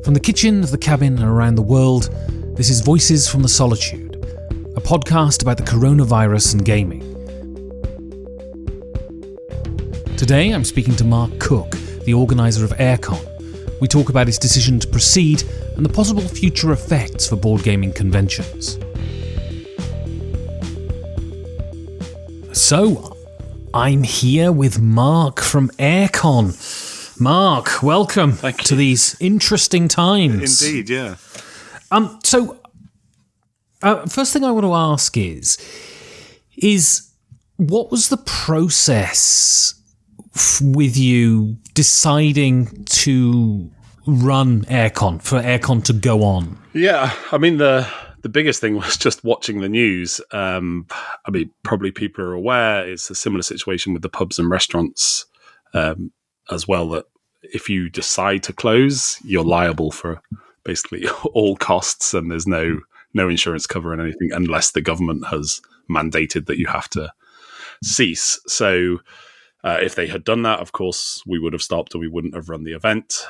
From the kitchen of the cabin and around the world, this is Voices from the Solitude, a podcast about the coronavirus and gaming. Today I'm speaking to Mark Cooke, the organiser of Aircon. We talk about his decision to proceed and the possible future effects for board gaming conventions. So, I'm here with Mark from Aircon. Mark, welcome to these interesting times. Indeed, yeah. First thing I want to ask is what was the process with you deciding to run Aircon, for Aircon to go on? Yeah, I mean, the biggest thing was just watching the news. I mean, probably people are aware it's a similar situation with the pubs and restaurants as well, that if you decide to close, you're liable for basically all costs, and there's no insurance cover and anything unless the government has mandated that you have to cease. So if they had done that, of course, we would have stopped and we wouldn't have run the event.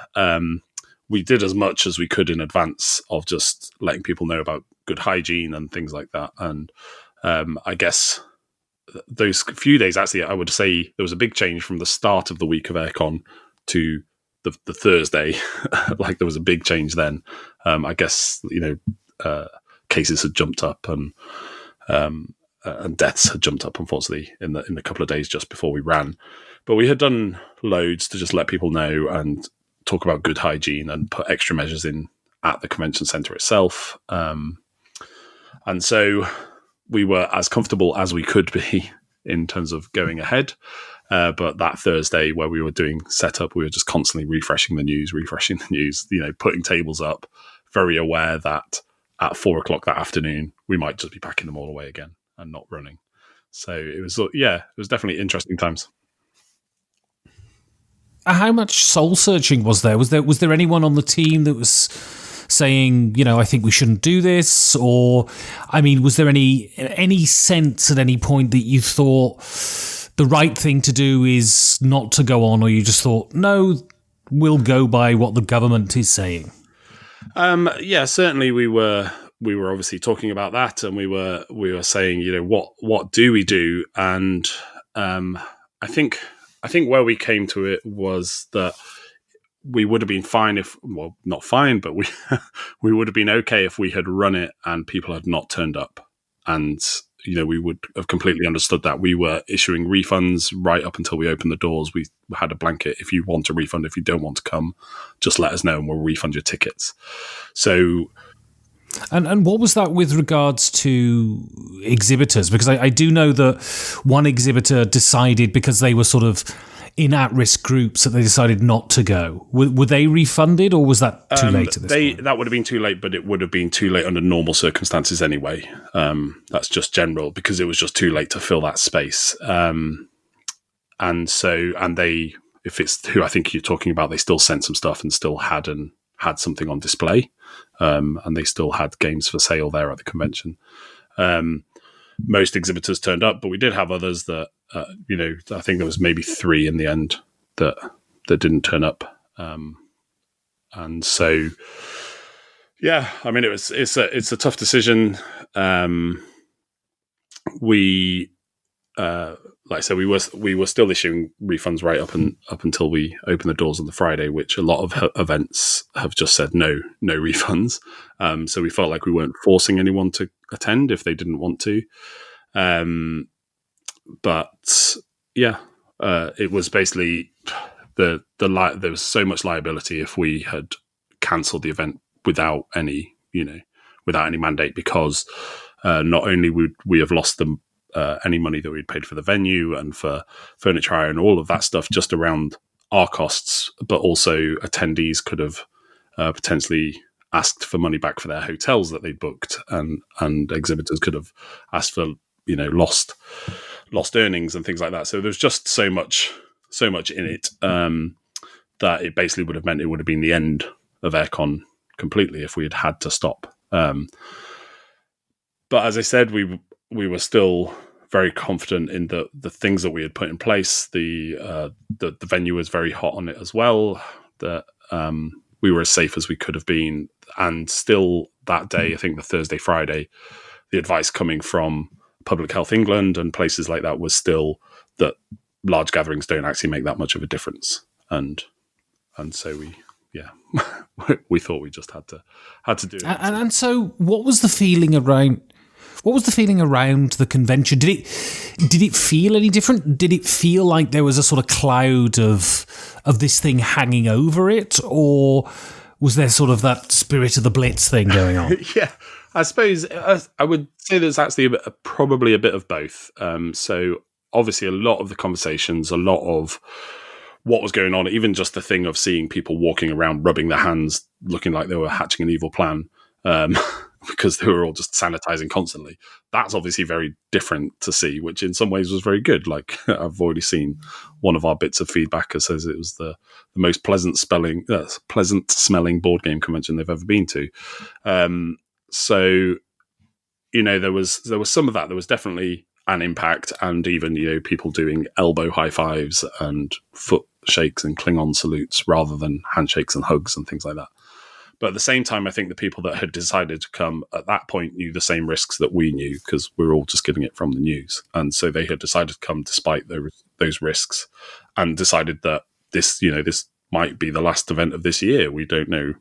We did as much as we could in advance of just letting people know about good hygiene and things like that. And I guess those few days, actually, I would say there was a big change from the start of the week of Aircon to the Thursday. Like, there was a big change then. I guess, cases had jumped up and deaths had jumped up, unfortunately, in the couple of days just before we ran. But we had done loads to just let people know and talk about good hygiene and put extra measures in at the convention centre itself. And so we were as comfortable as we could be in terms of going ahead. But that Thursday where we were doing setup, we were just constantly refreshing the news, putting tables up, very aware that at 4:00 that afternoon, we might just be packing them all away again and not running. So it was definitely interesting times. How much soul searching was there? Was there anyone on the team that was saying, I think we shouldn't do this? Or, I mean, was there any sense at any point that you thought the right thing to do is not to go on, or you just thought, no, we'll go by what the government is saying? Yeah, certainly we were obviously talking about that, and we were saying, what do we do? And I think where we came to it was that we would have been fine not fine, but we would have been okay if we had run it and people had not turned up. And, we would have completely understood that. We were issuing refunds right up until we opened the doors. We had a blanket. If you want a refund, if you don't want to come, just let us know and we'll refund your tickets. So... And what was that with regards to exhibitors? Because I do know that one exhibitor decided, because they were sort of in at-risk groups, that they decided not to go. Were they refunded, or was that too late at this point? That would have been too late, but it would have been too late under normal circumstances anyway. That's just general, because it was just too late to fill that space. And they, if it's who I think you're talking about, they still sent some stuff and still had something on display. And they still had games for sale there at the convention. Most exhibitors turned up, but we did have others that, I think there was maybe 3 in the end that didn't turn up. And so, yeah, I mean, it's a tough decision. Like I said, we were still issuing refunds right up until we opened the doors on the Friday, which a lot of events have just said no refunds. So we felt like we weren't forcing anyone to attend if they didn't want to. But yeah, it was basically there was so much liability if we had cancelled the event without any mandate, because not only would we have lost them any money that we'd paid for the venue and for furniture hire and all of that stuff just around our costs, but also attendees could have potentially asked for money back for their hotels that they booked, and exhibitors could have asked for lost earnings and things like that. So there's just so much in it that it basically would have meant it would have been the end of Aircon completely if we had to stop. But as I said, we were still very confident in the things that we had put in place. The venue was very hot on it as well. That as safe as we could have been. And still that day, I think the Thursday, Friday, the advice coming from Public Health England and places like that was still that large gatherings don't actually make that much of a difference. And so we thought we just had to do it. And so what was the feeling around the convention? Did it feel any different? Did it feel like there was a sort of cloud of this thing hanging over it, or was there sort of that spirit of the Blitz thing going on? Yeah, I suppose I would say there's actually probably a bit of both. So obviously a lot of the conversations, a lot of what was going on, even just the thing of seeing people walking around rubbing their hands, looking like they were hatching an evil plan, because they were all just sanitizing constantly. That's obviously very different to see, which in some ways was very good. Like I've already seen one of our bits of feedback that says it was the most pleasant smelling board game convention they've ever been to. So, there was some of that. There was definitely an impact, and even, people doing elbow high fives and foot shakes and Klingon salutes rather than handshakes and hugs and things like that. But at the same time, I think the people that had decided to come at that point knew the same risks that we knew, because we were all just getting it from the news. And so they had decided to come despite those risks, and decided that this might be the last event of this year. We don't know.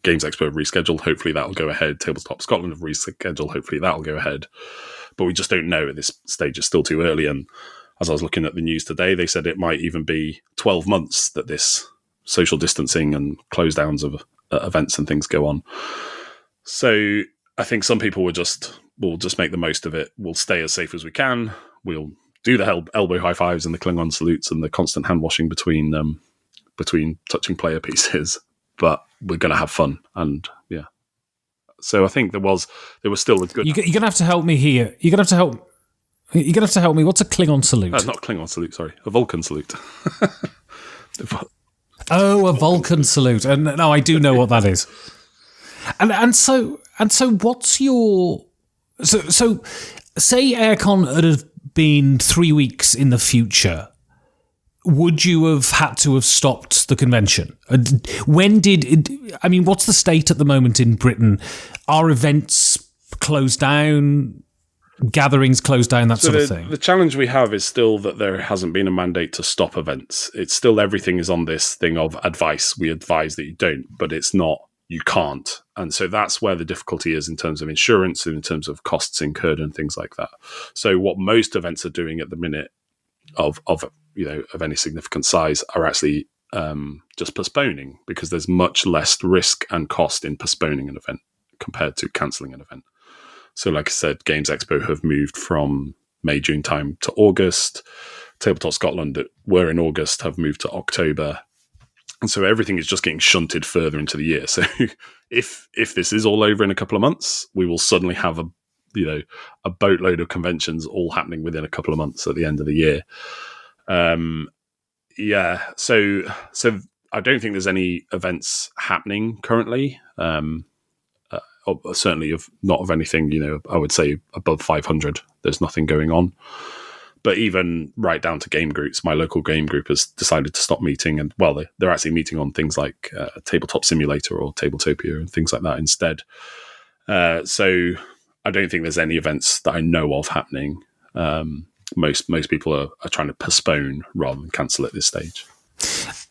Games Expo have rescheduled. Hopefully that'll go ahead. Tabletop Scotland have rescheduled. Hopefully that'll go ahead. But we just don't know at this stage. It's still too early. And as I was looking at the news today, they said it might even be 12 months that this social distancing and close downs of events and things go on. So I think some people we'll just make the most of it. We'll stay as safe as we can. We'll do the elbow high fives and the Klingon salutes and the constant hand washing between touching player pieces. But we're going to have fun, and yeah. So I think there was still a good. You're going to have to help me here. You're going to have to help me. What's a Klingon salute? Not a Klingon salute. Sorry, a Vulcan salute. Oh, a Vulcan salute. And no, I do know what that is. And so what's your so say Aircon had been 3 weeks in the future, would you have had to have stopped the convention? What's the state at the moment in Britain? Are events closed down? Gatherings closed down, that sort of thing? The challenge we have is still that there hasn't been a mandate to stop events. It's still, everything is on this thing of advice. We advise that you don't, but it's not, you can't. And so that's where the difficulty is in terms of insurance and in terms of costs incurred and things like that. So what most events are doing at the minute of any significant size are actually just postponing, because there's much less risk and cost in postponing an event compared to cancelling an event. So like I said, Games Expo have moved from May, June time to August. Tabletop Scotland that were in August have moved to October. And so everything is just getting shunted further into the year. So if this is all over in a couple of months, we will suddenly have a boatload of conventions all happening within a couple of months at the end of the year. So I don't think there's any events happening currently. Certainly not of anything, I would say above 500. There's nothing going on. But even right down to game groups, my local game group has decided to stop meeting. And, well, they're actually meeting on things like Tabletop Simulator or Tabletopia and things like that instead. So I don't think there's any events that I know of happening. Most people are trying to postpone rather than cancel at this stage.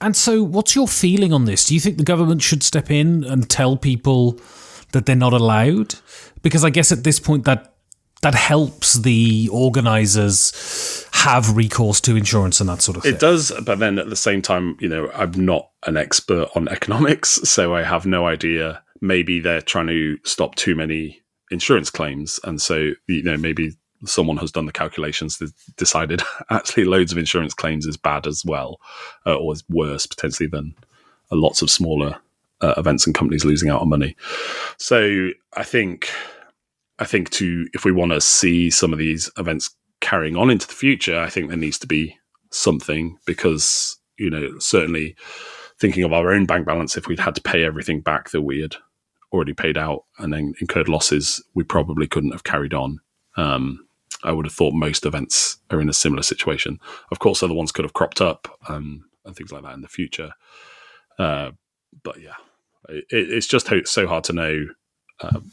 And so what's your feeling on this? Do you think the government should step in and tell people that they're not allowed? Because I guess at this point that helps the organisers have recourse to insurance and that sort of thing. It does, but then at the same time, I'm not an expert on economics, so I have no idea. Maybe they're trying to stop too many insurance claims, and so maybe someone has done the calculations that decided actually loads of insurance claims is bad as well, or is worse potentially than lots of smaller events and companies losing out on money. So I think if we want to see some of these events carrying on into the future, I think there needs to be something, because certainly thinking of our own bank balance, if we'd had to pay everything back that we had already paid out and then incurred losses, we probably couldn't have carried on. I would have thought most events are in a similar situation. Of course, other ones could have cropped up and things like that in the future. but yeah, it's just so hard to know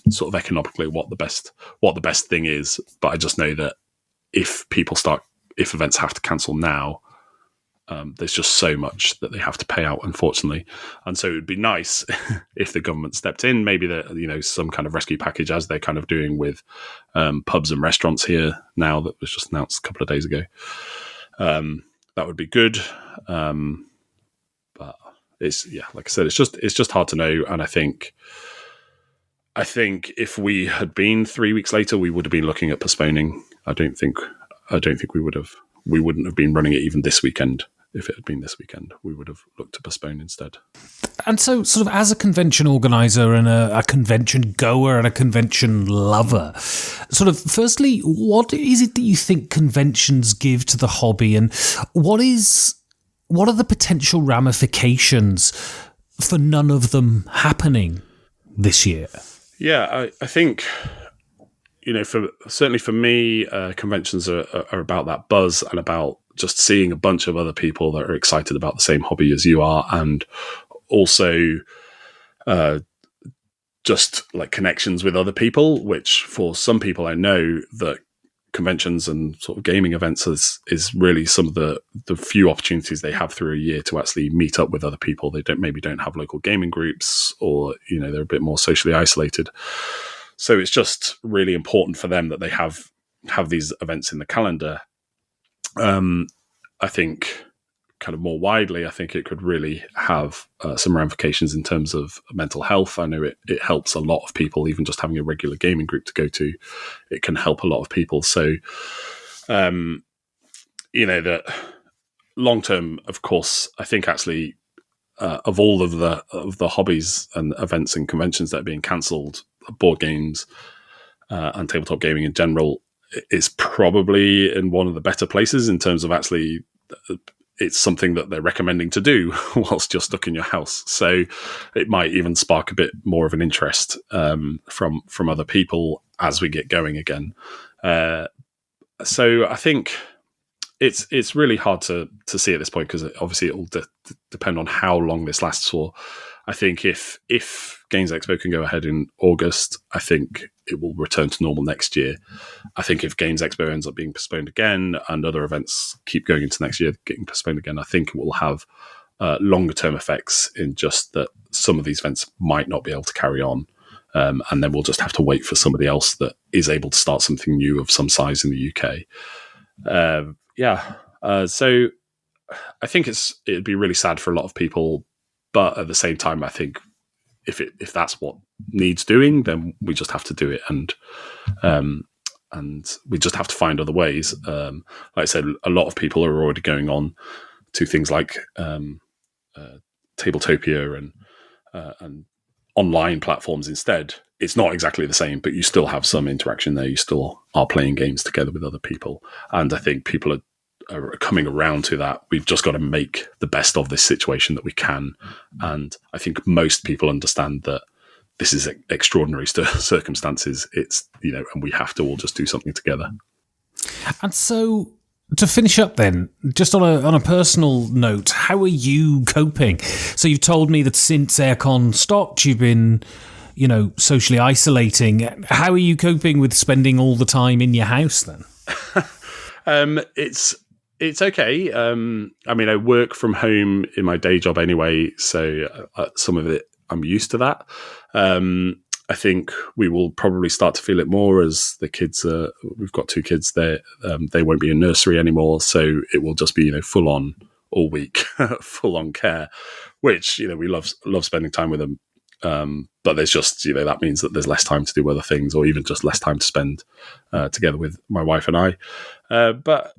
sort of economically what the best thing is. But I just know that if events have to cancel now, there's just so much that they have to pay out, unfortunately. And so it would be nice if the government stepped in, maybe some kind of rescue package, as they're kind of doing with pubs and restaurants here now, that was just announced a couple of days ago. That would be good. But it's, like I said, it's just hard to know. And I think if we had been 3 weeks later, we would have been looking at postponing. I don't think we wouldn't have been running it even this weekend. If it had been this weekend, we would have looked to postpone instead. And so, sort of as a convention organizer and a convention goer and a convention lover, sort of firstly, what is it that you think conventions give to the hobby, and what are the potential ramifications for none of them happening this year? Yeah, I think, certainly for me, conventions are about that buzz and about just seeing a bunch of other people that are excited about the same hobby as you are, and also just like connections with other people, which for some people I know that conventions and sort of gaming events is really some of the few opportunities they have through a year to actually meet up with other people. They don't have local gaming groups, or they're a bit more socially isolated. So it's just really important for them that they have these events in the calendar. I think kind of more widely, I think it could really have some ramifications in terms of mental health. I know it helps a lot of people, even just having a regular gaming group to go to. It can help a lot of people. So, that long term, of course, I think actually of all of the hobbies and events and conventions that are being cancelled, board games and tabletop gaming in general is probably in one of the better places in terms of actually it's something that they're recommending to do whilst you're stuck in your house. So it might even spark a bit more of an interest from other people as we get going again. So I think it's really hard to see at this point, because obviously it will depend on how long this lasts for. I think if Games Expo can go ahead in August, I think it will return to normal next year. I think if Games Expo ends up being postponed again and other events keep going into next year getting postponed again, I think it will have longer term effects in just that some of these events might not be able to carry on. And then we'll just have to wait for somebody else that is able to start something new of some size in the UK. So I think it'd be really sad for a lot of people, but at the same time, I think if that's what needs doing, then we just have to do it, and we just have to find other ways. Like I said, a lot of people are already going on to things like Tabletopia and online platforms instead. It's not exactly the same, but you still have some interaction there. You still are playing games together with other people, and I think people are coming around to that. We've just got to make the best of this situation that we can, and I think most people understand that this is extraordinary circumstances. It's and we have to all just do something together. And so, to finish up then, just on a personal note, how are you coping? So you've told me that since Aircon stopped, you've been socially isolating. How are you coping with spending all the time in your house then? It's okay. I work from home in my day job anyway, so some of it I'm used to that. I think we will probably start to feel it more as the kids. We've got 2 kids there. They won't be in nursery anymore, so it will just be full on all week, full on care, which we love spending time with them. But there's just that means that there's less time to do other things, or even just less time to spend together with my wife and I. But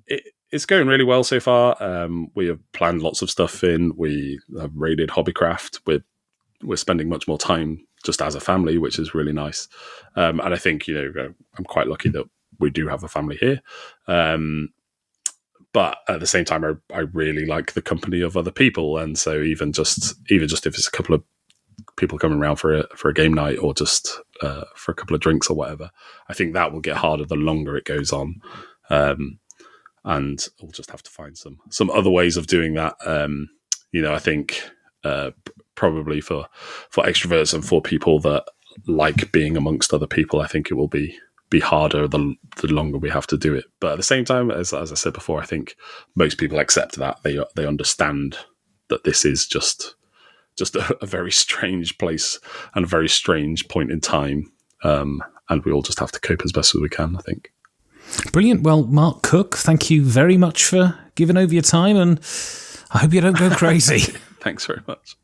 it's going really well so far. We have planned lots of stuff in. We have raided Hobbycraft. We're spending much more time just as a family, which is really nice. And I think I'm quite lucky that we do have a family here. But at the same time, I really like the company of other people, and so even just if it's a couple of people coming around for a game night, or just for a couple of drinks or whatever, I think that will get harder the longer it goes on. And we'll just have to find some other ways of doing that. I think probably for extroverts and for people that like being amongst other people, I think it will be harder the longer we have to do it. But at the same time, as I said before, I think most people accept that. They understand that this is just a very strange place and a very strange point in time. And we all just have to cope as best as we can, I think. Brilliant. Well, Mark Cooke, thank you very much for giving over your time, and I hope you don't go crazy. Thanks very much.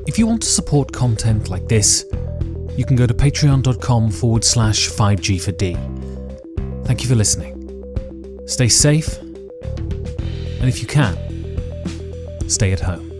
If you want to support content like this, you can go to patreon.com/5G4D. Thank you for listening. Stay safe, and if you can, stay at home.